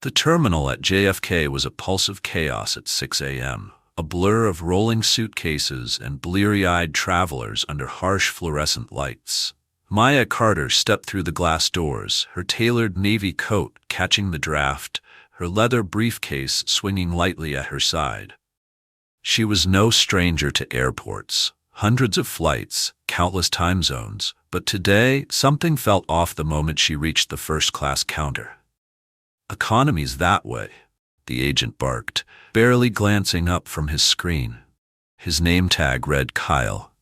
The terminal at JFK was a pulse of chaos at 6 a.m., a blur of rolling suitcases and bleary-eyed travelers under harsh fluorescent lights. Maya Carter stepped through the glass doors, her tailored navy coat catching the draft, her leather briefcase swinging lightly at her side. She was no stranger to airports, hundreds of flights, countless time zones, but today something felt off the moment she reached the first-class counter. "Economy's that way," the agent barked, barely glancing up from his screen. His name tag read Kyle.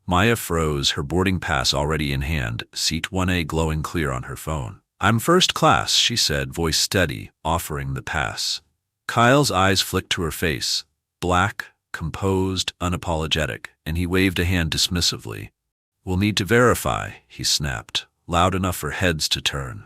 Maya froze, her boarding pass already in hand, seat 1A glowing clear on her phone. "I'm first class," she said, voice steady, offering the pass. Kyle's eyes flicked to her face, black, composed, unapologetic, and he waved a hand dismissively. "We'll need to verify," he snapped, loud enough for heads to turn.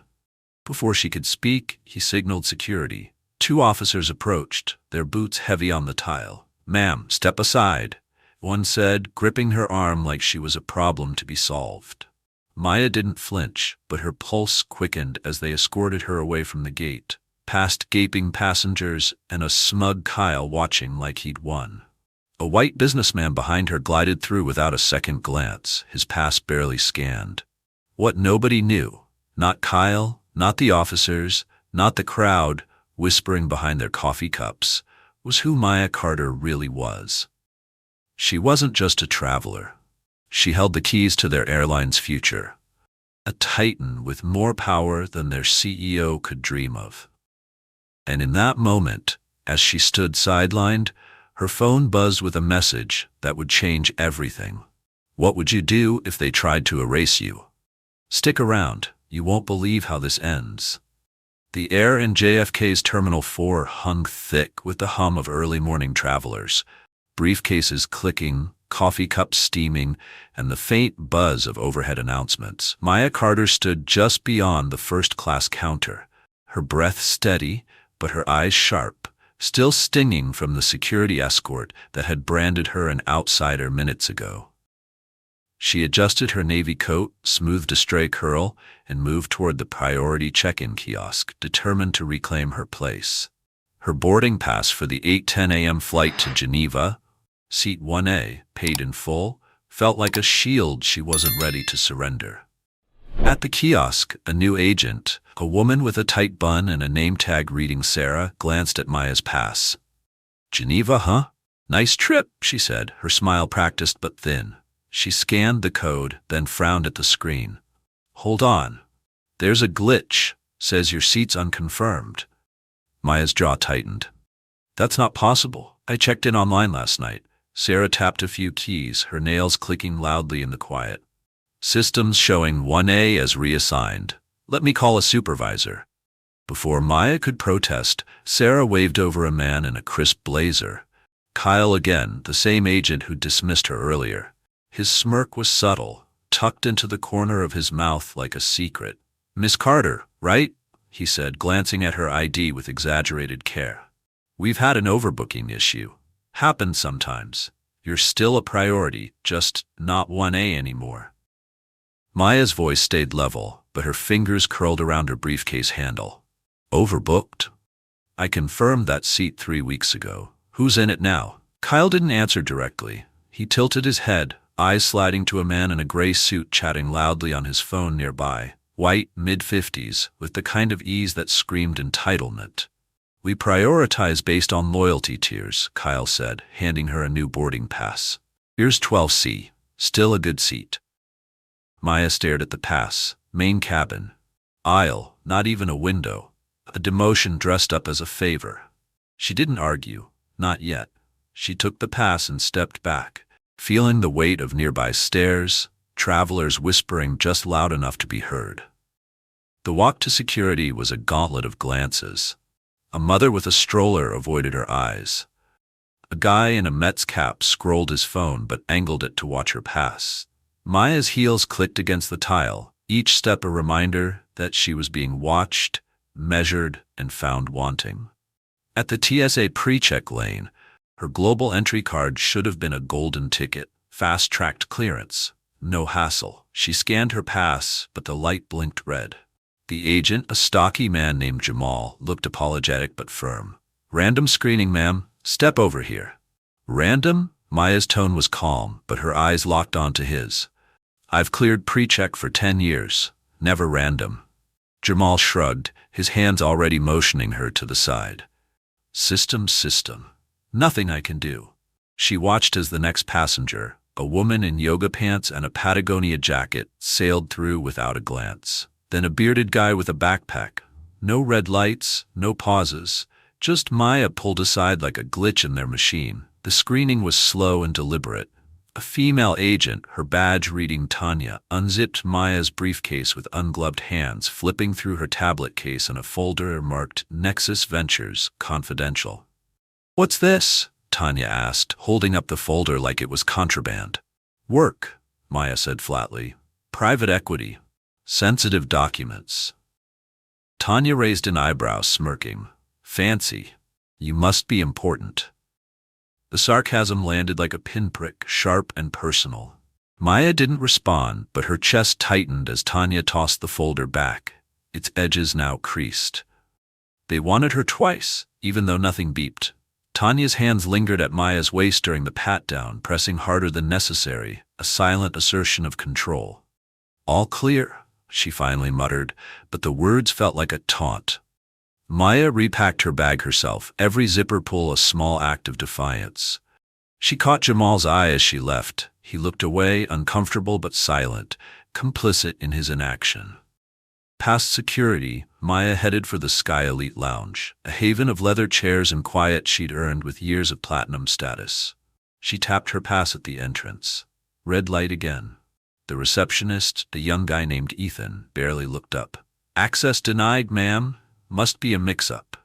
Before she could speak, he signaled security. 2 officers approached, their boots heavy on the tile. "Ma'am, step aside," one said, gripping her arm like she was a problem to be solved. Maya didn't flinch, but her pulse quickened as they escorted her away from the gate, past gaping passengers and a smug Kyle watching like he'd won. A white businessman behind her glided through without a second glance, his pass barely scanned. What nobody knew, not Kyle, not the officers, not the crowd, whispering behind their coffee cups, was who Maya Carter really was. She wasn't just a traveler. She held the keys to their airline's future, a titan with more power than their CEO could dream of. And in that moment, as she stood sidelined, her phone buzzed with a message that would change everything. "What would you do if they tried to erase you? Stick around. You won't believe how this ends." The air in JFK's Terminal 4 hung thick with the hum of early morning travelers, briefcases clicking, coffee cups steaming, and the faint buzz of overhead announcements. Maya Carter stood just beyond the first-class counter, her breath steady, but her eyes sharp, still stinging from the security escort that had branded her an outsider minutes ago. She adjusted her navy coat, smoothed a stray curl, and moved toward the priority check-in kiosk, determined to reclaim her place. Her boarding pass for the 8:10 a.m. flight to Geneva, seat 1A, paid in full, felt like a shield she wasn't ready to surrender. At the kiosk, a new agent, a woman with a tight bun and a name tag reading Sarah, glanced at Maya's pass. "Geneva, huh? Nice trip," she said, her smile practiced but thin. She scanned the code, then frowned at the screen. "Hold on. There's a glitch. Says your seat's unconfirmed." Maya's jaw tightened. "That's not possible. I checked in online last night." Sarah tapped a few keys, her nails clicking loudly in the quiet. "Systems showing 1A as reassigned. Let me call a supervisor." Before Maya could protest, Sarah waved over a man in a crisp blazer. Kyle again, the same agent who dismissed her earlier. His smirk was subtle, tucked into the corner of his mouth like a secret. "Miss Carter, right?" he said, glancing at her ID with exaggerated care. "We've had an overbooking issue. Happens sometimes. You're still a priority, just not 1A anymore." Maya's voice stayed level, but her fingers curled around her briefcase handle. "Overbooked? I confirmed that seat 3 weeks ago. Who's in it now?" Kyle didn't answer directly. He tilted his head, eyes sliding to a man in a gray suit chatting loudly on his phone nearby, white, mid-50s, with the kind of ease that screamed entitlement. "We prioritize based on loyalty tiers," Kyle said, handing her a new boarding pass. "Here's 12C, still a good seat." Maya stared at the pass. Main cabin. Aisle, not even a window. A demotion dressed up as a favor. She didn't argue, not yet. She took the pass and stepped back, feeling the weight of nearby stairs, travelers whispering just loud enough to be heard. The walk to security was a gauntlet of glances. A mother with a stroller avoided her eyes. A guy in a Mets cap scrolled his phone but angled it to watch her pass. Maya's heels clicked against the tile, each step a reminder that she was being watched, measured, and found wanting. At the TSA pre-check lane, her global entry card should have been a golden ticket, fast-tracked clearance. No hassle. She scanned her pass, but the light blinked red. The agent, a stocky man named Jamal, looked apologetic but firm. "Random screening, ma'am. Step over here." "Random?" Maya's tone was calm, but her eyes locked onto his. "I've cleared pre-check for 10 years. Never random." Jamal shrugged, his hands already motioning her to the side. System. Nothing I can do." She watched as the next passenger, a woman in yoga pants and a Patagonia jacket, sailed through without a glance. Then a bearded guy with a backpack. No red lights, no pauses. Just Maya pulled aside like a glitch in their machine. The screening was slow and deliberate. A female agent, her badge reading Tanya, unzipped Maya's briefcase with ungloved hands, flipping through her tablet case and a folder marked Nexus Ventures, Confidential. "What's this?" Tanya asked, holding up the folder like it was contraband. "Work," Maya said flatly. "Private equity. Sensitive documents." Tanya raised an eyebrow, smirking. "Fancy. You must be important." The sarcasm landed like a pinprick, sharp and personal. Maya didn't respond, but her chest tightened as Tanya tossed the folder back, its edges now creased. They wanted her twice, even though nothing beeped. Tanya's hands lingered at Maya's waist during the pat-down, pressing harder than necessary, a silent assertion of control. "All clear," she finally muttered, but the words felt like a taunt. Maya repacked her bag herself, every zipper pull a small act of defiance. She caught Jamal's eye as she left. He looked away, uncomfortable but silent, complicit in his inaction. Past security, Maya headed for the Sky Elite Lounge, a haven of leather chairs and quiet she'd earned with years of platinum status. She tapped her pass at the entrance. Red light again. The receptionist, a young guy named Ethan, barely looked up. "Access denied, ma'am. Must be a mix-up."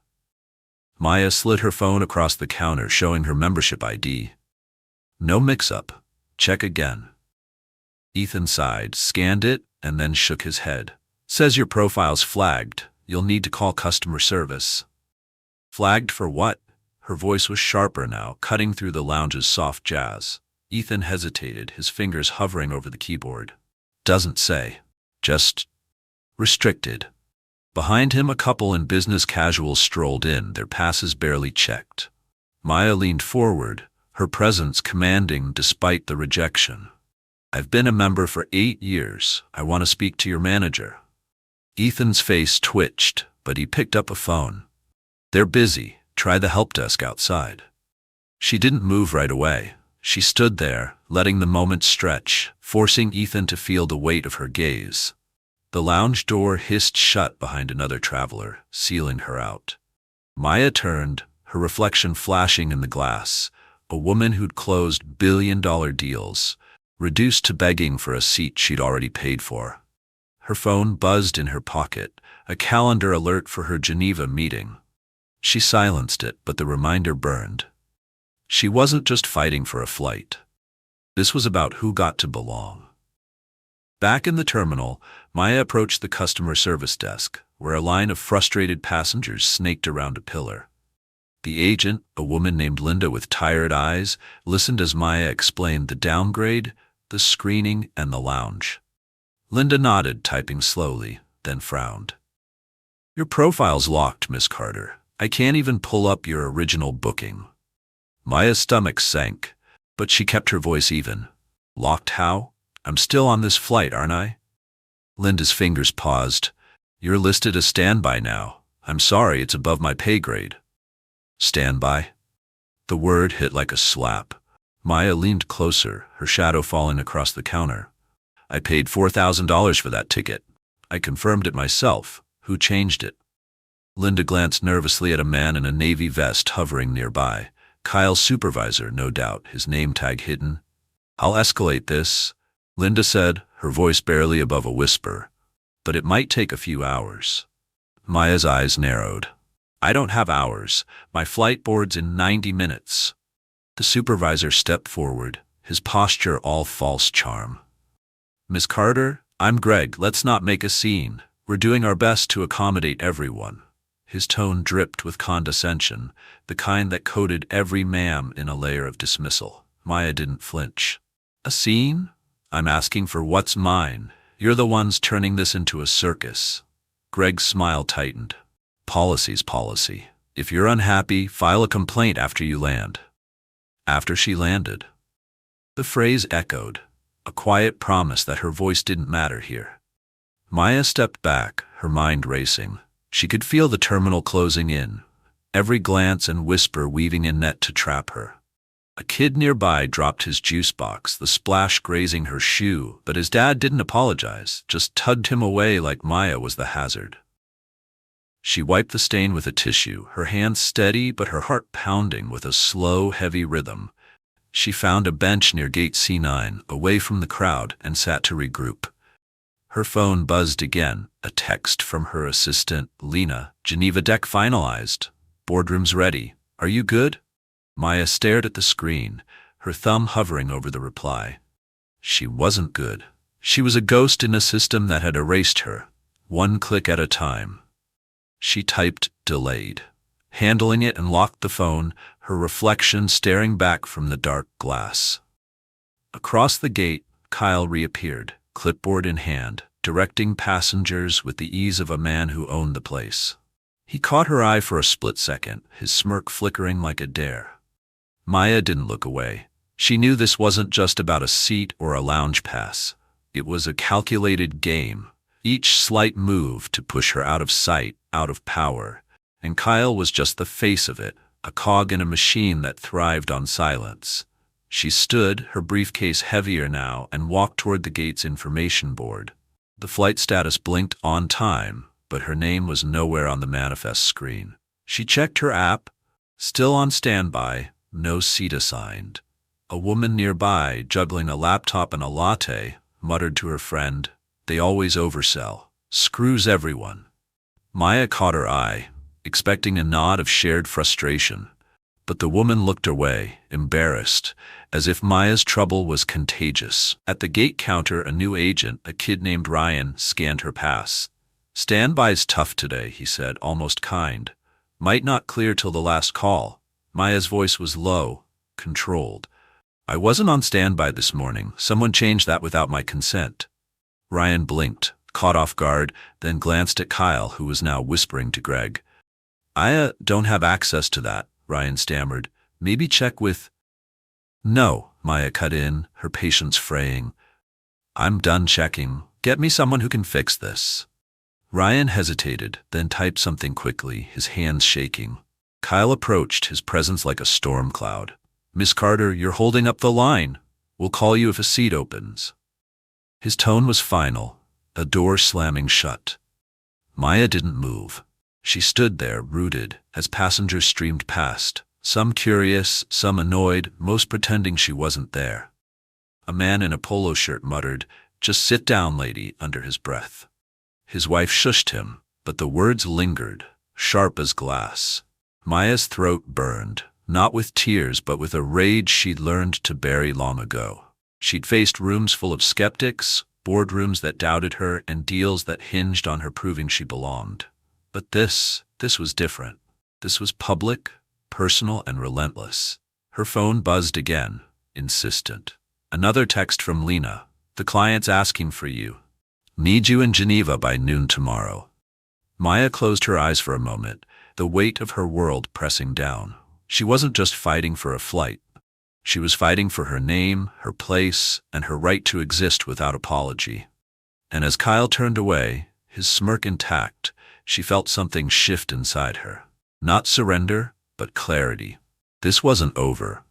Maya slid her phone across the counter, showing her membership ID. "No mix-up. Check again." Ethan sighed, scanned it, and then shook his head. "Says your profile's flagged. You'll need to call customer service." "Flagged for what?" Her voice was sharper now, cutting through the lounge's soft jazz. Ethan hesitated, his fingers hovering over the keyboard. "Doesn't say. Just restricted." Behind him, a couple in business casual strolled in, their passes barely checked. Maya leaned forward, her presence commanding despite the rejection. "I've been a member for 8 years. I want to speak to your manager." Ethan's face twitched, but he picked up a phone. "They're busy. Try the help desk outside." She didn't move right away. She stood there, letting the moment stretch, forcing Ethan to feel the weight of her gaze. The lounge door hissed shut behind another traveler, sealing her out. Maya turned, her reflection flashing in the glass, a woman who'd closed billion-dollar deals, reduced to begging for a seat she'd already paid for. Her phone buzzed in her pocket, a calendar alert for her Geneva meeting. She silenced it, but the reminder burned. She wasn't just fighting for a flight. This was about who got to belong. Back in the terminal, Maya approached the customer service desk, where a line of frustrated passengers snaked around a pillar. The agent, a woman named Linda with tired eyes, listened as Maya explained the downgrade, the screening, and the lounge. Linda nodded, typing slowly, then frowned. "Your profile's locked, Miss Carter. I can't even pull up your original booking." Maya's stomach sank, but she kept her voice even. "Locked how? I'm still on this flight, aren't I?" Linda's fingers paused. "You're listed as standby now. I'm sorry, it's above my pay grade." "Standby?" The word hit like a slap. Maya leaned closer, her shadow falling across the counter. "I paid $4,000 for that ticket. I confirmed it myself. Who changed it?" Linda glanced nervously at a man in a navy vest hovering nearby. Kyle's supervisor, no doubt, his name tag hidden. "I'll escalate this," Linda said, her voice barely above a whisper. "But it might take a few hours." Maya's eyes narrowed. "I don't have hours. My flight board's in 90 minutes. The supervisor stepped forward, his posture all false charm. "Miss Carter, I'm Greg. Let's not make a scene. We're doing our best to accommodate everyone." His tone dripped with condescension, the kind that coated every ma'am in a layer of dismissal. Maya didn't flinch. "A scene? I'm asking for what's mine. You're the ones turning this into a circus." Greg's smile tightened. Policy's policy. If you're unhappy, file a complaint after you land. After she landed. The phrase echoed, a quiet promise that her voice didn't matter here. Maya stepped back, her mind racing. She could feel the terminal closing in, every glance and whisper weaving a net to trap her. A kid nearby dropped his juice box, the splash grazing her shoe, but his dad didn't apologize, just tugged him away like Maya was the hazard. She wiped the stain with a tissue, her hands steady but her heart pounding with a slow, heavy rhythm. She found a bench near gate C9, away from the crowd, and sat to regroup. Her phone buzzed again, a text from her assistant, Lena. Geneva deck finalized. Boardroom's ready. Are you good? Maya stared at the screen, her thumb hovering over the reply. She wasn't good. She was a ghost in a system that had erased her, one click at a time. She typed delayed, handling it, and locked the phone, her reflection staring back from the dark glass. Across the gate, Kyle reappeared, clipboard in hand, directing passengers with the ease of a man who owned the place. He caught her eye for a split second, his smirk flickering like a dare. Maya didn't look away. She knew this wasn't just about a seat or a lounge pass. It was a calculated game, each slight move to push her out of sight, out of power. And Kyle was just the face of it, a cog in a machine that thrived on silence. She stood, her briefcase heavier now, and walked toward the gate's information board. The flight status blinked on time, but her name was nowhere on the manifest screen. She checked her app, still on standby, no seat assigned. A woman nearby, juggling a laptop and a latte, muttered to her friend, "They always oversell. Screws everyone." Maya caught her eye, expecting a nod of shared frustration. But the woman looked away, embarrassed, as if Maya's trouble was contagious. At the gate counter, a new agent, a kid named Ryan, scanned her pass. "Standby's tough today," he said, almost kind. "Might not clear till the last call." Maya's voice was low, controlled. "I wasn't on standby this morning. Someone changed that without my consent." Ryan blinked, caught off guard, then glanced at Kyle, who was now whispering to Greg. "I don't have access to that," Ryan stammered. "Maybe check with—" "No," Maya cut in, her patience fraying. "I'm done checking. Get me someone who can fix this." Ryan hesitated, then typed something quickly, his hands shaking. Kyle approached, his presence like a storm cloud. "Miss Carter, you're holding up the line. We'll call you if a seat opens." His tone was final, a door slamming shut. Maya didn't move. She stood there, rooted, as passengers streamed past, some curious, some annoyed, most pretending she wasn't there. A man in a polo shirt muttered, "Just sit down, lady," under his breath. His wife shushed him, but the words lingered, sharp as glass. Maya's throat burned, not with tears but with a rage she'd learned to bury long ago. She'd faced rooms full of skeptics, boardrooms that doubted her, and deals that hinged on her proving she belonged. But this was different. This was public, personal, and relentless. Her phone buzzed again, insistent. Another text from Lena. "The client's asking for you. Need you in Geneva by noon tomorrow." Maya closed her eyes for a moment, the weight of her world pressing down. She wasn't just fighting for a flight. She was fighting for her name, her place, and her right to exist without apology. And as Kyle turned away, his smirk intact, she felt something shift inside her. Not surrender, but clarity. This wasn't over.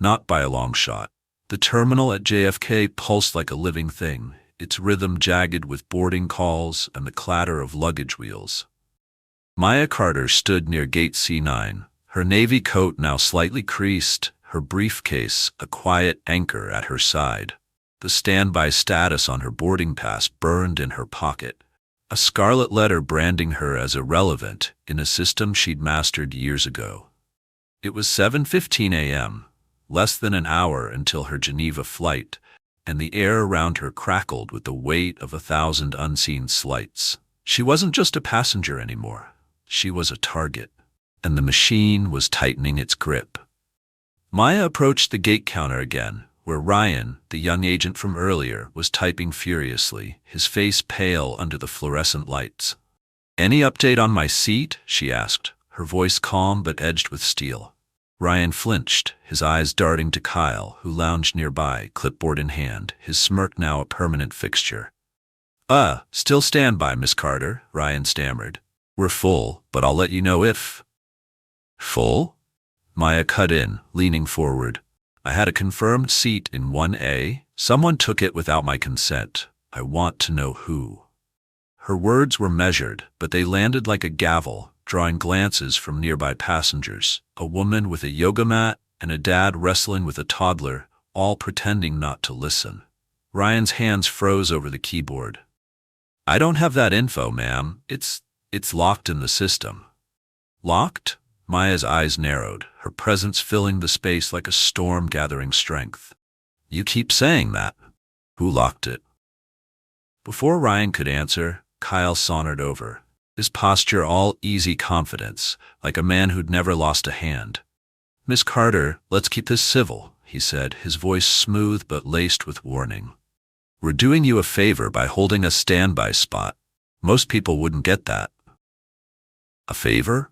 Not by a long shot. The terminal at JFK pulsed like a living thing, its rhythm jagged with boarding calls and the clatter of luggage wheels. Maya Carter stood near gate C9, her navy coat now slightly creased, her briefcase a quiet anchor at her side. The standby status on her boarding pass burned in her pocket, a scarlet letter branding her as irrelevant in a system she'd mastered years ago. It was 7:15 a.m., less than an hour until her Geneva flight, and the air around her crackled with the weight of 1,000 unseen slights. She wasn't just a passenger anymore. She was a target, and the machine was tightening its grip. Maya approached the gate counter again, where Ryan, the young agent from earlier, was typing furiously, his face pale under the fluorescent lights. Any update on my seat? She asked, her voice calm but edged with steel. Ryan flinched, his eyes darting to Kyle, who lounged nearby, clipboard in hand, his smirk now a permanent fixture. Still stand by, Miss Carter, Ryan stammered. We're full, but I'll let you know if… Full? Maya cut in, leaning forward. I had a confirmed seat in 1A. Someone took it without my consent. I want to know who. Her words were measured, but they landed like a gavel, drawing glances from nearby passengers. A woman with a yoga mat and a dad wrestling with a toddler, all pretending not to listen. Ryan's hands froze over the keyboard. I don't have that info, ma'am. It's locked in the system. Locked? Maya's eyes narrowed, her presence filling the space like a storm gathering strength. You keep saying that. Who locked it? Before Ryan could answer, Kyle sauntered over, his posture all easy confidence, like a man who'd never lost a hand. Miss Carter, let's keep this civil, he said, his voice smooth but laced with warning. We're doing you a favor by holding a standby spot. Most people wouldn't get that. A favor?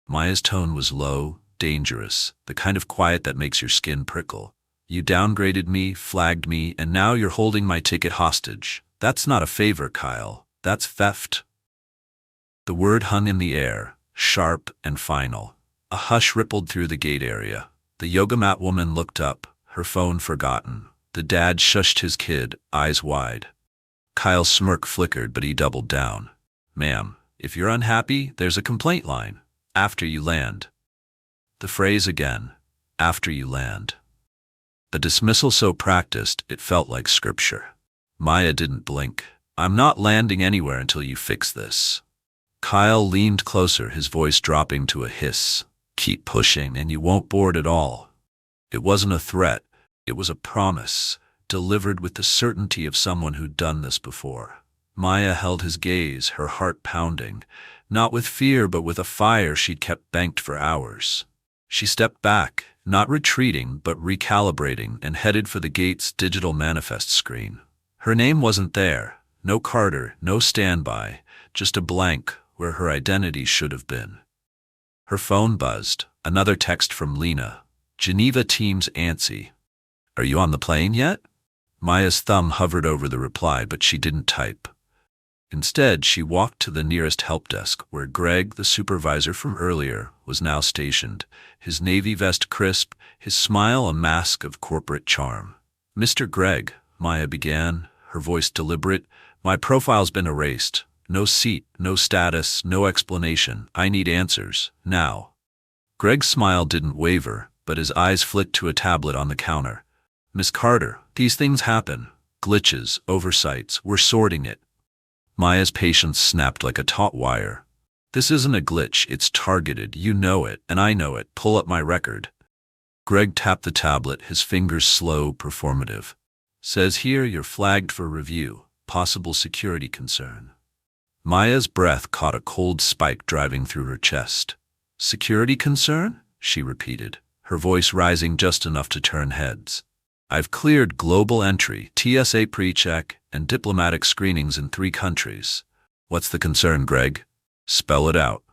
Maya's tone was low, dangerous, the kind of quiet that makes your skin prickle. You downgraded me, flagged me, and now you're holding my ticket hostage. That's not a favor, Kyle. That's theft. The word hung in the air, sharp and final. A hush rippled through the gate area. The yoga mat woman looked up, her phone forgotten. The dad shushed his kid, eyes wide. Kyle's smirk flickered, but he doubled down. Ma'am, if you're unhappy, there's a complaint line. After you land. The phrase again. After you land. A dismissal so practiced, it felt like scripture. Maya didn't blink. I'm not landing anywhere until you fix this. Kyle leaned closer, his voice dropping to a hiss. Keep pushing and you won't board at all. It wasn't a threat. It was a promise, delivered with the certainty of someone who'd done this before. Maya held his gaze, her heart pounding, not with fear but with a fire she'd kept banked for hours. She stepped back, not retreating but recalibrating, and headed for the gate's digital manifest screen. Her name wasn't there. No Carter, no standby, just a blank where her identity should have been. Her phone buzzed. Another text from Lena. Geneva team's antsy. Are you on the plane yet? Maya's thumb hovered over the reply, but she didn't type. Instead, she walked to the nearest help desk, where Greg, the supervisor from earlier, was now stationed, his navy vest crisp, his smile a mask of corporate charm. Mr. Gregg, Maya began, her voice deliberate, my profile's been erased. No seat, no status, no explanation. I need answers, now. Greg's smile didn't waver, but his eyes flicked to a tablet on the counter. Miss Carter, these things happen. Glitches, oversights, we're sorting it. Maya's patience snapped like a taut wire. This isn't a glitch, it's targeted. You know it, and I know it. Pull up my record. Greg tapped the tablet, his fingers slow, performative. Says here you're flagged for review. Possible security concern. Maya's breath caught a cold spike driving through her chest. Security concern? She repeated, her voice rising just enough to turn heads. I've cleared global entry, TSA pre-check, and diplomatic screenings in 3 countries. What's the concern, Greg? Spell it out.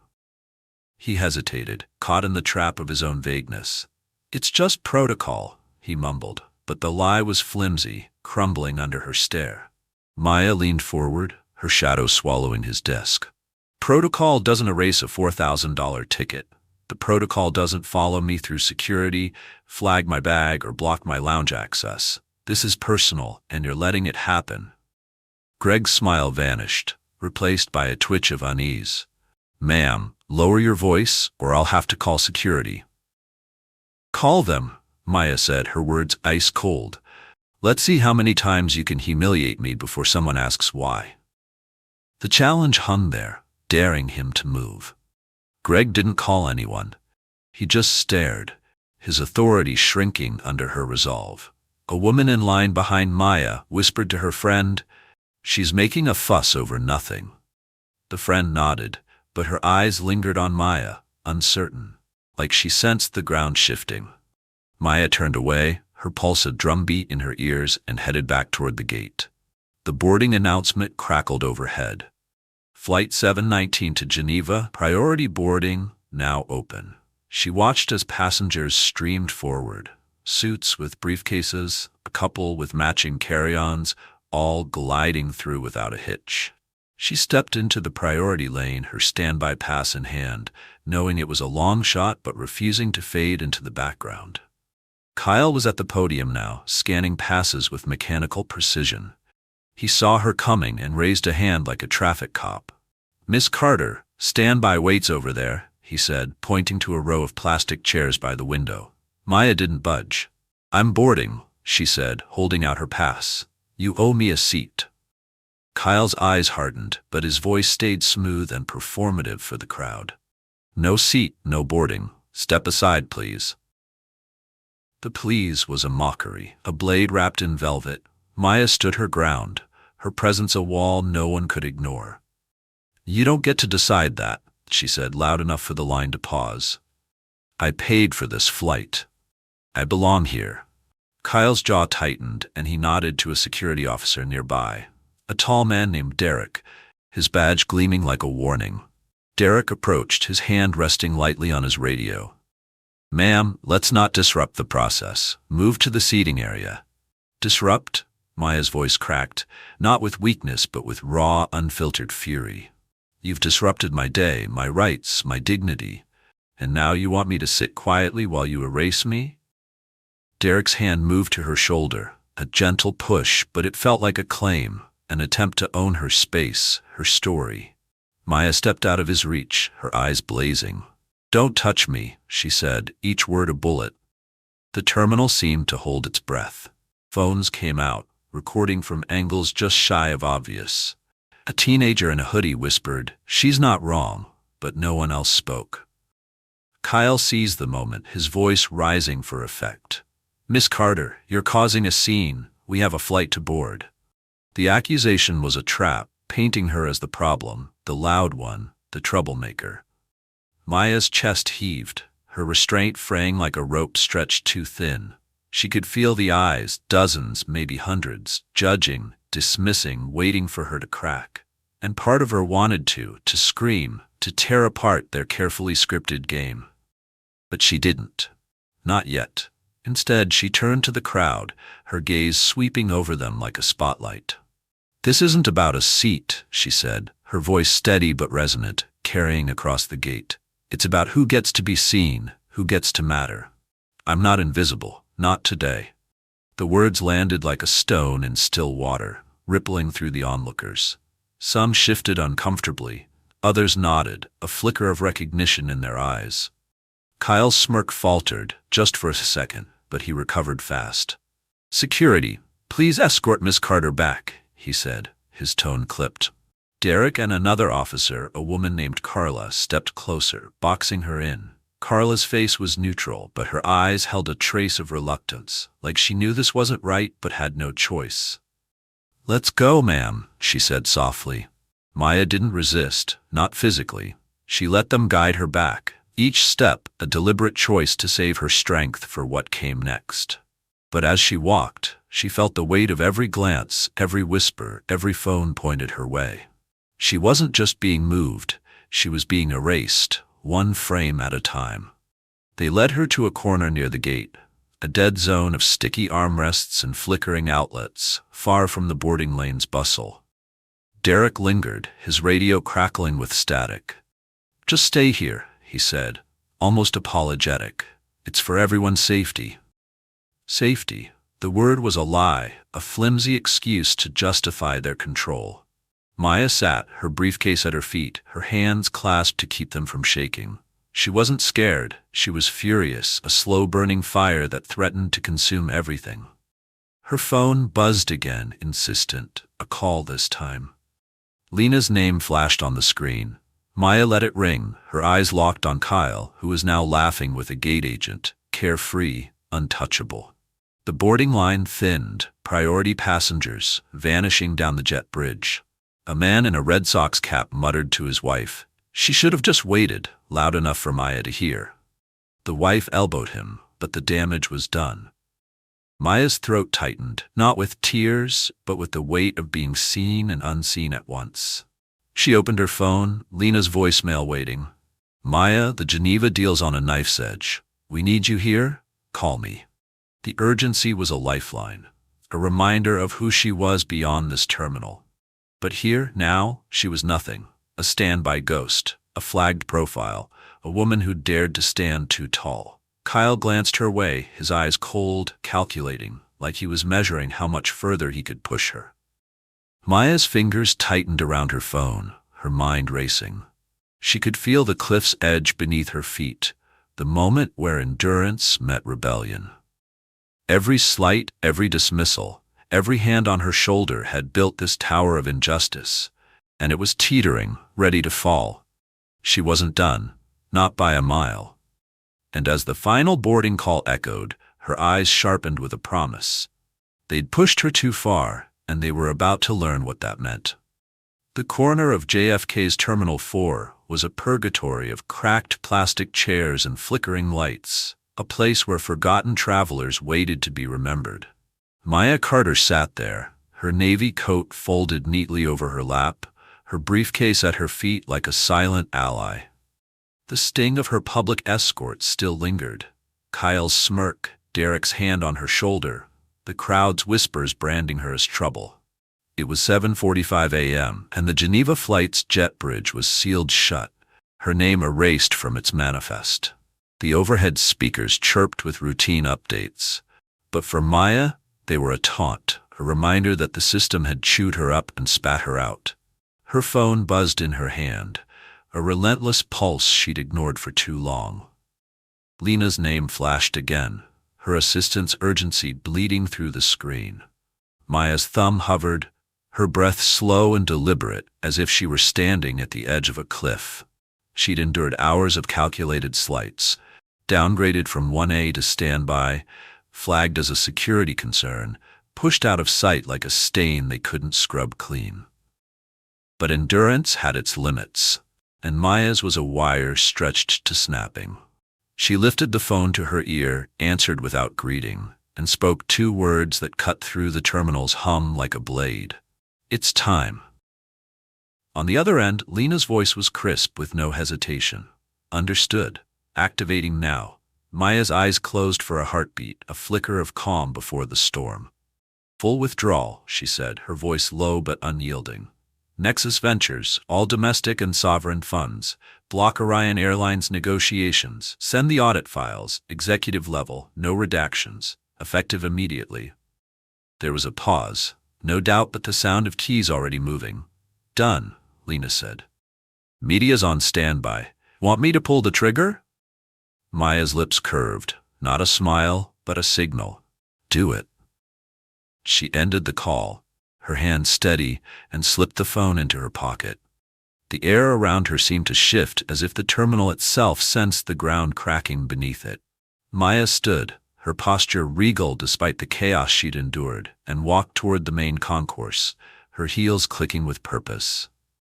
He hesitated, caught in the trap of his own vagueness. It's just protocol, he mumbled, but the lie was flimsy, crumbling under her stare. Maya leaned forward, her shadow swallowing his desk. Protocol doesn't erase a $4,000 ticket. The protocol doesn't follow me through security, flag my bag, or block my lounge access. This is personal, and you're letting it happen. Greg's smile vanished, replaced by a twitch of unease. Ma'am, lower your voice, or I'll have to call security. Call them, Maya said, her words ice cold. Let's see how many times you can humiliate me before someone asks why. The challenge hung there, daring him to move. Greg didn't call anyone. He just stared, his authority shrinking under her resolve. A woman in line behind Maya whispered to her friend, "She's making a fuss over nothing." The friend nodded, but her eyes lingered on Maya, uncertain, like she sensed the ground shifting. Maya turned away, her pulse a drumbeat in her ears, and headed back toward the gate. The boarding announcement crackled overhead. Flight 719 to Geneva, priority boarding, now open. She watched as passengers streamed forward. Suits with briefcases, a couple with matching carry-ons, all gliding through without a hitch. She stepped into the priority lane, her standby pass in hand, knowing it was a long shot but refusing to fade into the background. Kyle was at the podium now, scanning passes with mechanical precision. He saw her coming and raised a hand like a traffic cop. "Miss Carter, standby waits over there," he said, pointing to a row of plastic chairs by the window. Maya didn't budge. "I'm boarding," she said, holding out her pass. "You owe me a seat." Kyle's eyes hardened, but his voice stayed smooth and performative for the crowd. "No seat, no boarding. Step aside, please." The please was a mockery, a blade wrapped in velvet. Maya stood her ground, her presence a wall no one could ignore. "You don't get to decide that," she said, loud enough for the line to pause. "I paid for this flight. I belong here." Kyle's jaw tightened, and he nodded to a security officer nearby, a tall man named Derek, his badge gleaming like a warning. Derek approached, his hand resting lightly on his radio. "Ma'am, let's not disrupt the process. Move to the seating area." "Disrupt?" Maya's voice cracked, not with weakness but with raw, unfiltered fury. "You've disrupted my day, my rights, my dignity, and now you want me to sit quietly while you erase me?" Derek's hand moved to her shoulder, a gentle push, but it felt like a claim, an attempt to own her space, her story. Maya stepped out of his reach, her eyes blazing. "Don't touch me," she said, each word a bullet. The terminal seemed to hold its breath. Phones came out, recording from angles just shy of obvious. A teenager in a hoodie whispered, "She's not wrong," but no one else spoke. Kyle seized the moment, his voice rising for effect. "Miss Carter, you're causing a scene. We have a flight to board." The accusation was a trap, painting her as the problem, the loud one, the troublemaker. Maya's chest heaved, her restraint fraying like a rope stretched too thin. She could feel the eyes, dozens, maybe hundreds, judging, dismissing, waiting for her to crack. And part of her wanted to scream, to tear apart their carefully scripted game. But she didn't. Not yet. Instead, she turned to the crowd, her gaze sweeping over them like a spotlight. "This isn't about a seat," she said, her voice steady but resonant, carrying across the gate. "It's about who gets to be seen, who gets to matter. I'm not invisible, not today." The words landed like a stone in still water, rippling through the onlookers. Some shifted uncomfortably, others nodded, a flicker of recognition in their eyes. Kyle's smirk faltered, just for a second, but he recovered fast. "Security, please escort Miss Carter back," he said, his tone clipped. Derek and another officer, a woman named Carla, stepped closer, boxing her in. Carla's face was neutral, but her eyes held a trace of reluctance, like she knew this wasn't right but had no choice. "Let's go, ma'am," she said softly. Maya didn't resist, not physically. She let them guide her back, each step a deliberate choice to save her strength for what came next. But as she walked, she felt the weight of every glance, every whisper, every phone pointed her way. She wasn't just being moved, she was being erased, one frame at a time. They led her to a corner near the gate, a dead zone of sticky armrests and flickering outlets, far from the boarding lane's bustle. Derek lingered, his radio crackling with static. "Just stay here," he said, almost apologetic. "It's for everyone's safety." Safety. The word was a lie, a flimsy excuse to justify their control. Maya sat, her briefcase at her feet, her hands clasped to keep them from shaking. She wasn't scared, she was furious, a slow-burning fire that threatened to consume everything. Her phone buzzed again, insistent, a call this time. Lena's name flashed on the screen. Maya let it ring, her eyes locked on Kyle, who was now laughing with a gate agent, carefree, untouchable. The boarding line thinned, priority passengers vanishing down the jet bridge. A man in a Red Sox cap muttered to his wife. She should have just waited, loud enough for Maya to hear. The wife elbowed him, but the damage was done. Maya's throat tightened, not with tears, but with the weight of being seen and unseen at once. She opened her phone, Lena's voicemail waiting. Maya, the Geneva deal's on a knife's edge. We need you here? Call me. The urgency was a lifeline, a reminder of who she was beyond this terminal. But here, now, she was nothing. A standby ghost, a flagged profile, a woman who dared to stand too tall. Kyle glanced her way, his eyes cold, calculating, like he was measuring how much further he could push her. Maya's fingers tightened around her phone, her mind racing. She could feel the cliff's edge beneath her feet, the moment where endurance met rebellion. Every slight, every dismissal, every hand on her shoulder had built this tower of injustice, and it was teetering, ready to fall. She wasn't done, not by a mile. And as the final boarding call echoed, her eyes sharpened with a promise. They'd pushed her too far, and they were about to learn what that meant. The corner of JFK's Terminal 4 was a purgatory of cracked plastic chairs and flickering lights, a place where forgotten travelers waited to be remembered. Maya Carter sat there, her navy coat folded neatly over her lap, her briefcase at her feet like a silent ally. The sting of her public escort still lingered. Kyle's smirk, Derek's hand on her shoulder, the crowd's whispers branding her as trouble. It was 7:45 a.m., and the Geneva flight's jet bridge was sealed shut, her name erased from its manifest. The overhead speakers chirped with routine updates. But for Maya, they were a taunt, a reminder that the system had chewed her up and spat her out. Her phone buzzed in her hand, a relentless pulse she'd ignored for too long. Lena's name flashed again, her assistant's urgency bleeding through the screen. Maya's thumb hovered, her breath slow and deliberate, as if she were standing at the edge of a cliff. She'd endured hours of calculated slights, downgraded from 1A to standby, flagged as a security concern, pushed out of sight like a stain they couldn't scrub clean. But endurance had its limits, and Maya's was a wire stretched to snapping. She lifted the phone to her ear, answered without greeting, and spoke two words that cut through the terminal's hum like a blade. It's time. On the other end, Lena's voice was crisp with no hesitation. Understood. Activating now. Maya's eyes closed for a heartbeat, a flicker of calm before the storm. Full withdrawal, she said, her voice low but unyielding. Nexus Ventures, all domestic and sovereign funds. Block Orion Airlines negotiations. Send the audit files, executive level, no redactions. Effective immediately. There was a pause. No doubt but the sound of keys already moving. Done, Lena said. Media's on standby. Want me to pull the trigger? Maya's lips curved, not a smile, but a signal. Do it. She ended the call, her hand steady, and slipped the phone into her pocket. The air around her seemed to shift as if the terminal itself sensed the ground cracking beneath it. Maya stood, her posture regal despite the chaos she'd endured, and walked toward the main concourse, her heels clicking with purpose.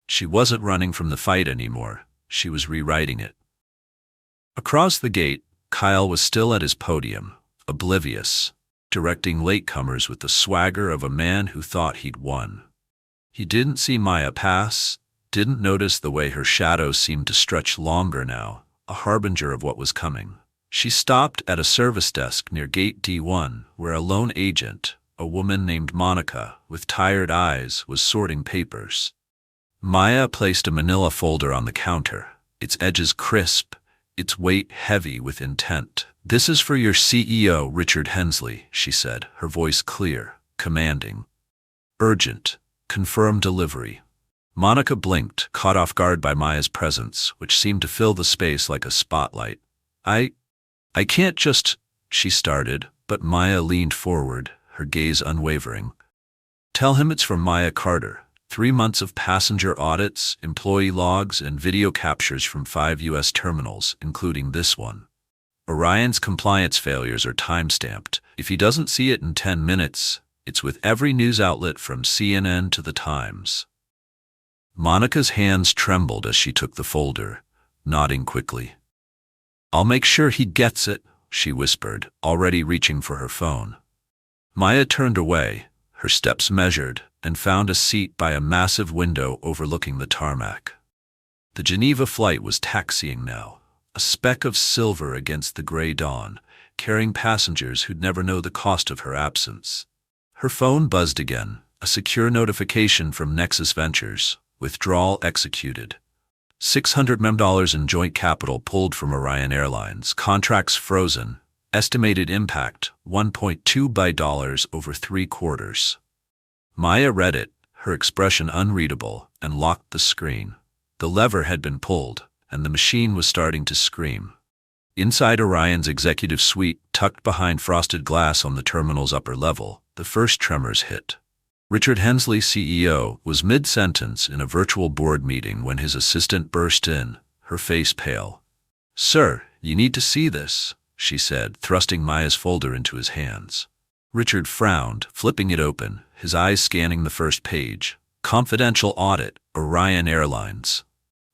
She wasn't running from the fight anymore. She was rewriting it. Across the gate, Kyle was still at his podium, oblivious, directing latecomers with the swagger of a man who thought he'd won. He didn't see Maya pass, didn't notice the way her shadow seemed to stretch longer now, a harbinger of what was coming. She stopped at a service desk near Gate D1, where a lone agent, a woman named Monica, with tired eyes, was sorting papers. Maya placed a manila folder on the counter, its edges crisp, its weight heavy with intent. This is for your CEO, Richard Hensley, she said, her voice clear, commanding. Urgent. Confirm delivery. Monica blinked, caught off guard by Maya's presence, which seemed to fill the space like a spotlight. I can't just, she started, but Maya leaned forward, her gaze unwavering. Tell him it's from Maya Carter. 3 months of passenger audits, employee logs, and video captures from 5 U.S. terminals, including this one. Orion's compliance failures are time-stamped. If he doesn't see it in 10 minutes, it's with every news outlet from CNN to the Times. Monica's hands trembled as she took the folder, nodding quickly. I'll make sure he gets it, she whispered, already reaching for her phone. Maya turned away, Her steps measured and found a seat by a massive window overlooking the tarmac. The Geneva flight was taxiing now, a speck of silver against the gray dawn, carrying passengers who'd never know the cost of her absence. Her phone buzzed again, a secure notification from Nexus Ventures, withdrawal executed. $600 million in joint capital pulled from Orion Airlines, contracts frozen, estimated impact $1.2 billion over 3 quarters. Maya read it, her expression unreadable, and locked the screen. The lever had been pulled, and the machine was starting to scream. Inside Orion's executive suite, tucked behind frosted glass on the terminal's upper level, the first tremors hit. Richard Hensley, CEO, was mid-sentence in a virtual board meeting when his assistant burst in, her face pale. "Sir, you need to see this," she said, thrusting Maya's folder into his hands. Richard frowned, flipping it open, his eyes scanning the first page. Confidential audit, Orion Airlines.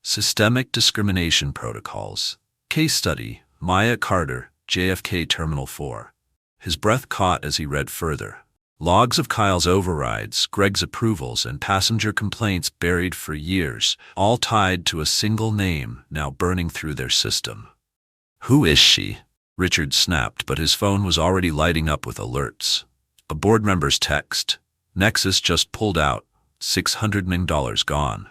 Systemic discrimination protocols. Case study, Maya Carter, JFK Terminal 4. His breath caught as he read further. Logs of Kyle's overrides, Greg's approvals, and passenger complaints buried for years, all tied to a single name now burning through their system. "Who is she?" Richard snapped, but his phone was already lighting up with alerts. A board member's text. Nexus just pulled out. $600 million gone.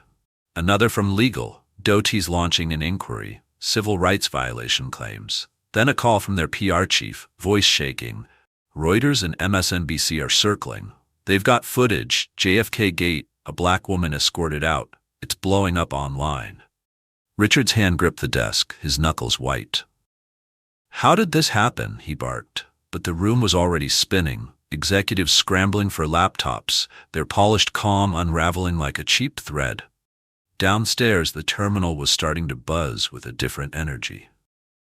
Another from legal. Doty's launching an inquiry. Civil rights violation claims. Then a call from their PR chief, voice shaking. Reuters and MSNBC are circling. They've got footage. JFK Gate, a black woman escorted out. It's blowing up online. Richard's hand gripped the desk, his knuckles white. "How did this happen?" he barked. But the room was already spinning, executives scrambling for laptops, their polished calm unraveling like a cheap thread. Downstairs, the terminal was starting to buzz with a different energy.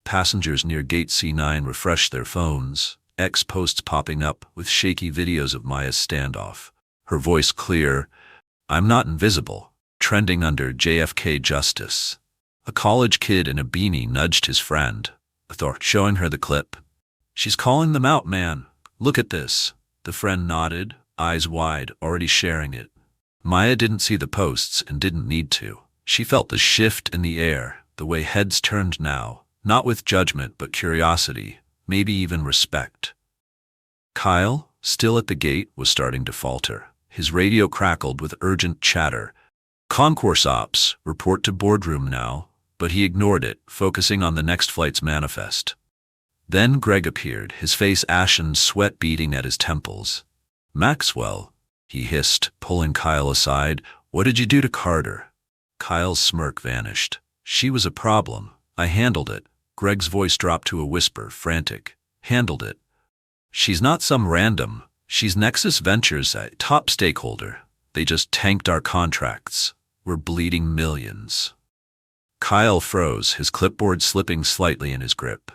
Passengers near Gate C9 refreshed their phones, X-posts popping up with shaky videos of Maya's standoff. Her voice clear, "I'm not invisible," trending under JFK Justice. A college kid in a beanie nudged his friend, showing her the clip. "She's calling them out, man. Look at this." The friend nodded, eyes wide, already sharing it. Maya didn't see the posts and didn't need to. She felt the shift in the air, the way heads turned now, not with judgment but curiosity, maybe even respect. Kyle, still at the gate, was starting to falter. His radio crackled with urgent chatter. "Concourse ops, report to boardroom now," but he ignored it, focusing on the next flight's manifest. Then Greg appeared, his face ashen, sweat beading at his temples. "Maxwell," he hissed, pulling Kyle aside. "What did you do to Carter?" Kyle's smirk vanished. "She was a problem. I handled it." Greg's voice dropped to a whisper, frantic. "Handled it. She's not some random. She's Nexus Ventures, a top stakeholder. They just tanked our contracts. We're bleeding millions." Kyle froze, his clipboard slipping slightly in his grip.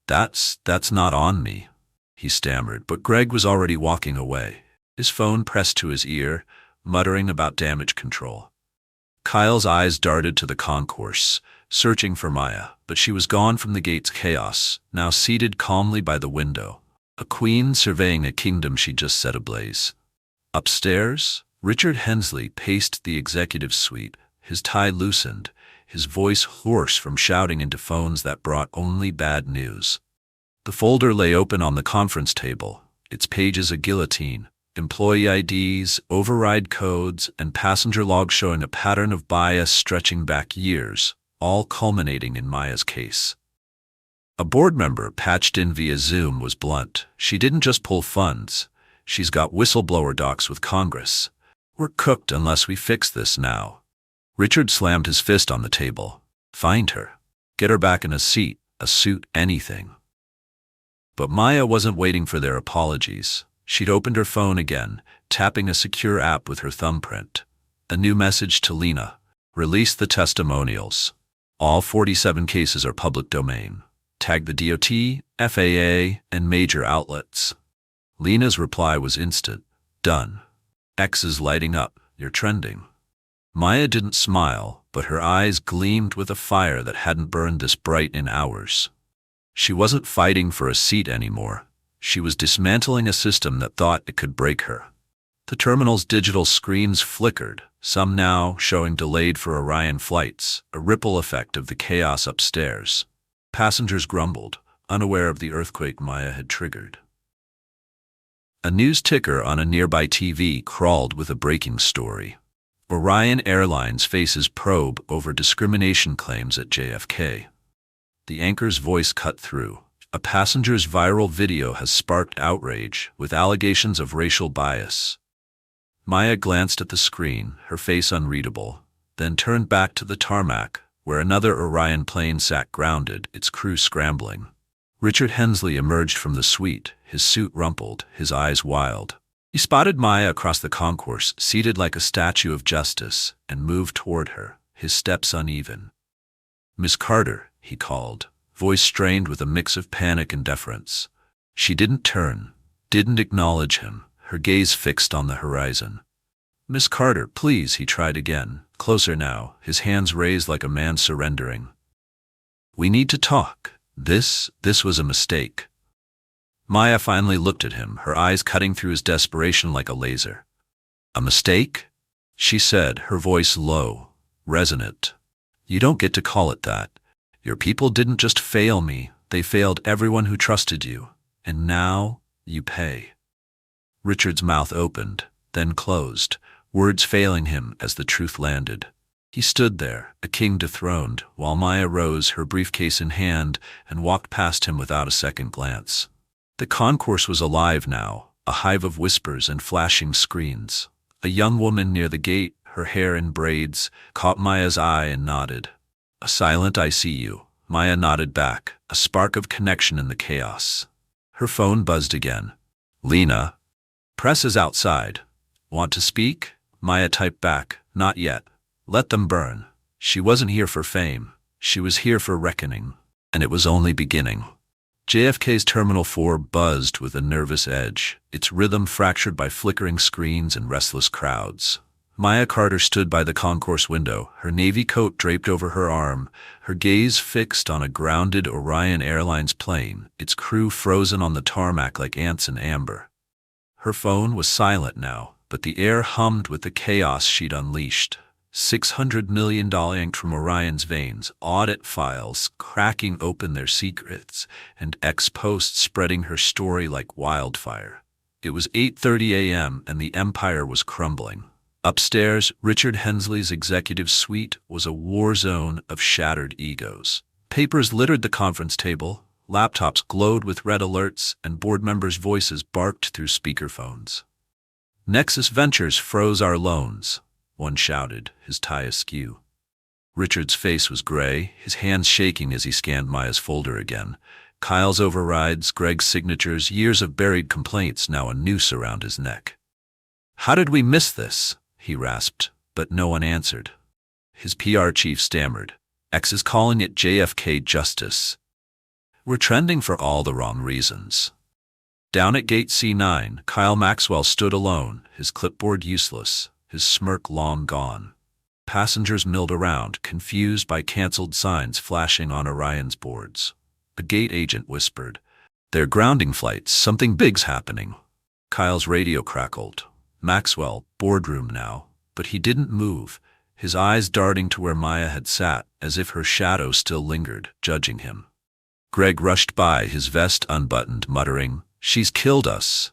That's not on me," he stammered, but Greg was already walking away, his phone pressed to his ear, muttering about damage control. Kyle's eyes darted to the concourse, searching for Maya, but she was gone from the gate's chaos, now seated calmly by the window, a queen surveying a kingdom she just set ablaze. Upstairs, Richard Hensley paced the executive suite, his tie loosened, his voice hoarse from shouting into phones that brought only bad news. The folder lay open on the conference table, its pages a guillotine, employee IDs, override codes, and passenger logs showing a pattern of bias stretching back years, all culminating in Maya's case. A board member patched in via Zoom was blunt. "She didn't just pull funds. She's got whistleblower docs with Congress. We're cooked unless we fix this now." Richard slammed his fist on the table. "Find her. Get her back in a seat, a suit, anything." But Maya wasn't waiting for their apologies. She'd opened her phone again, tapping a secure app with her thumbprint. A new message to Lena. "Release the testimonials. All 47 cases are public domain. Tag the DOT, FAA, and major outlets." Lena's reply was instant. "Done. X is lighting up. You're trending." Maya didn't smile, but her eyes gleamed with a fire that hadn't burned this bright in hours. She wasn't fighting for a seat anymore. She was dismantling a system that thought it could break her. The terminal's digital screens flickered, some now showing delayed for Orion flights, a ripple effect of the chaos upstairs. Passengers grumbled, unaware of the earthquake Maya had triggered. A news ticker on a nearby TV crawled with a breaking story. Orion Airlines faces probe over discrimination claims at JFK. The anchor's voice cut through. A passenger's viral video has sparked outrage, with allegations of racial bias. Maya glanced at the screen, her face unreadable, then turned back to the tarmac, where another Orion plane sat grounded, its crew scrambling. Richard Hensley emerged from the suite, his suit rumpled, his eyes wild. He spotted Maya across the concourse, seated like a statue of justice, and moved toward her, his steps uneven. "Miss Carter," he called, voice strained with a mix of panic and deference. She didn't turn, didn't acknowledge him, her gaze fixed on the horizon. "Miss Carter, please," he tried again, closer now, his hands raised like a man surrendering. "We need to talk. This was a mistake." Maya finally looked at him, her eyes cutting through his desperation like a laser. "A mistake?" she said, her voice low, resonant. "You don't get to call it that. Your people didn't just fail me, they failed everyone who trusted you. And now, you pay." Richard's mouth opened, then closed, words failing him as the truth landed. He stood there, a king dethroned, while Maya rose, her briefcase in hand, and walked past him without a second glance. The concourse was alive now, a hive of whispers and flashing screens. A young woman near the gate, her hair in braids, caught Maya's eye and nodded. A silent "I see you." Maya nodded back, a spark of connection in the chaos. Her phone buzzed again. "Lena. Press is outside. Want to speak?" Maya typed back, "Not yet. Let them burn." She wasn't here for fame. She was here for reckoning. And it was only beginning. JFK's Terminal 4 buzzed with a nervous edge, its rhythm fractured by flickering screens and restless crowds. Maya Carter stood by the concourse window, her navy coat draped over her arm, her gaze fixed on a grounded Orion Airlines plane, its crew frozen on the tarmac like ants in amber. Her phone was silent now, but the air hummed with the chaos she'd unleashed. $600 million yanked from Orion's veins, audit files cracking open their secrets, and ex-posts spreading her story like wildfire. It was 8:30 a.m. and the empire was crumbling. Upstairs, Richard Hensley's executive suite was a war zone of shattered egos. Papers littered the conference table, laptops glowed with red alerts, and board members' voices barked through speakerphones. "Nexus Ventures froze our loans," one shouted, his tie askew. Richard's face was gray, his hands shaking as he scanned Maya's folder again. Kyle's overrides, Greg's signatures, years of buried complaints, now a noose around his neck. "How did we miss this?" he rasped, but no one answered. His PR chief stammered, "X is calling it JFK justice. We're trending for all the wrong reasons." Down at gate C9, Kyle Maxwell stood alone, his clipboard useless, his smirk long gone. Passengers milled around, confused by canceled signs flashing on Orion's boards. A gate agent whispered, "They're grounding flights, something big's happening." Kyle's radio crackled. Maxwell, boardroom now, but he didn't move, his eyes darting to where Maya had sat, as if her shadow still lingered, judging him. Greg rushed by, his vest unbuttoned, muttering, "She's killed us,"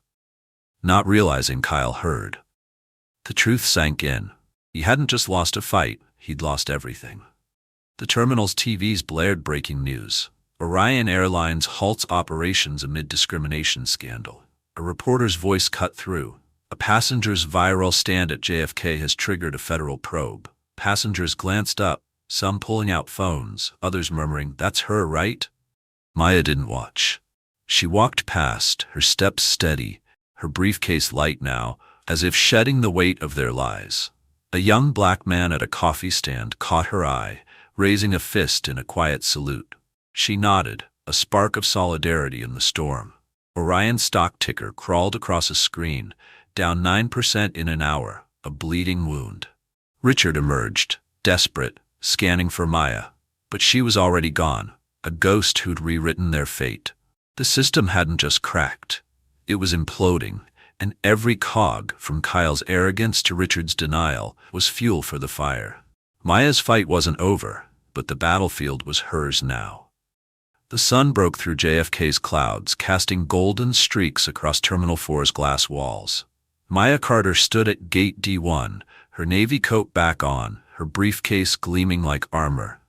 not realizing Kyle heard. The truth sank in. He hadn't just lost a fight, he'd lost everything. The terminal's TVs blared breaking news. Orion Airlines halts operations amid discrimination scandal. A reporter's voice cut through. A passenger's viral stand at JFK has triggered a federal probe. Passengers glanced up, some pulling out phones, others murmuring, "That's her, right?" Maya didn't watch. She walked past, her steps steady, her briefcase light now, as if shedding the weight of their lies. A young black man at a coffee stand caught her eye, raising a fist in a quiet salute. She nodded, a spark of solidarity in the storm. Orion's stock ticker crawled across a screen, down 9% in an hour, a bleeding wound. Richard emerged, desperate, scanning for Maya, but she was already gone, a ghost who'd rewritten their fate. The system hadn't just cracked. It was imploding, and every cog, from Kyle's arrogance to Richard's denial, was fuel for the fire. Maya's fight wasn't over, but the battlefield was hers now. The sun broke through JFK's clouds, casting golden streaks across Terminal 4's glass walls. Maya Carter stood at Gate D1, her navy coat back on, her briefcase gleaming like armor.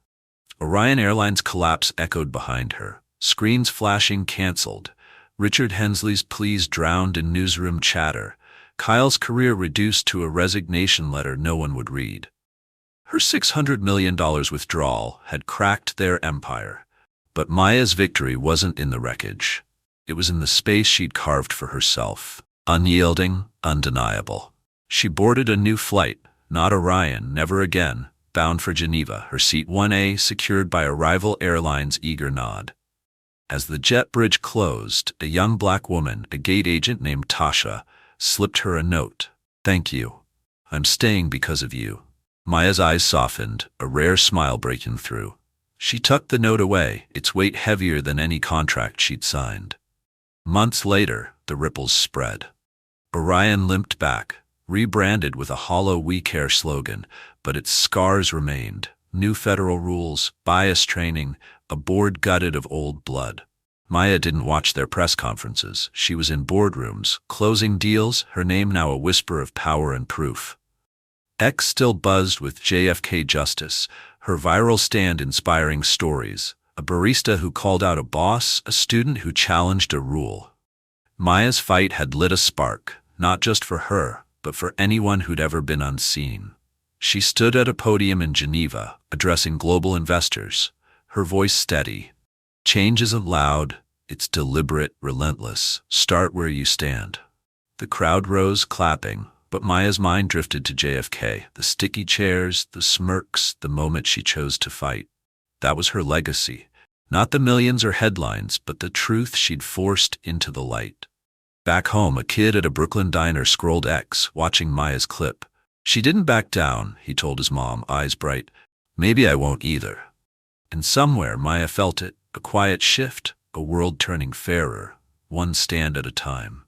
Orion Airlines' collapse echoed behind her, screens flashing canceled, Richard Hensley's pleas drowned in newsroom chatter, Kyle's career reduced to a resignation letter no one would read. Her $600 million withdrawal had cracked their empire, but Maya's victory wasn't in the wreckage. It was in the space she'd carved for herself, unyielding, undeniable. She boarded a new flight, not Orion, never again, bound for Geneva, her seat 1A secured by a rival airline's eager nod. As the jet bridge closed, a young black woman, a gate agent named Tasha, slipped her a note. "Thank you. I'm staying because of you." Maya's eyes softened, a rare smile breaking through. She tucked the note away, its weight heavier than any contract she'd signed. Months later, the ripples spread. Orion limped back, rebranded with a hollow "We Care" slogan, but its scars remained. New federal rules, bias training, a board gutted of old blood. Maya didn't watch their press conferences. She was in boardrooms, closing deals, her name now a whisper of power and proof. X still buzzed with JFK justice, her viral stand inspiring stories, a barista who called out a boss, a student who challenged a rule. Maya's fight had lit a spark, not just for her, but for anyone who'd ever been unseen. She stood at a podium in Geneva, addressing global investors, her voice steady. Change isn't loud, it's deliberate, relentless. Start where you stand. The crowd rose, clapping, but Maya's mind drifted to JFK, the sticky chairs, the smirks, the moment she chose to fight. That was her legacy. Not the millions or headlines, but the truth she'd forced into the light. Back home, a kid at a Brooklyn diner scrolled X, watching Maya's clip. "She didn't back down," he told his mom, eyes bright. "Maybe I won't either." And somewhere Maya felt it, a quiet shift, a world turning fairer, one stand at a time.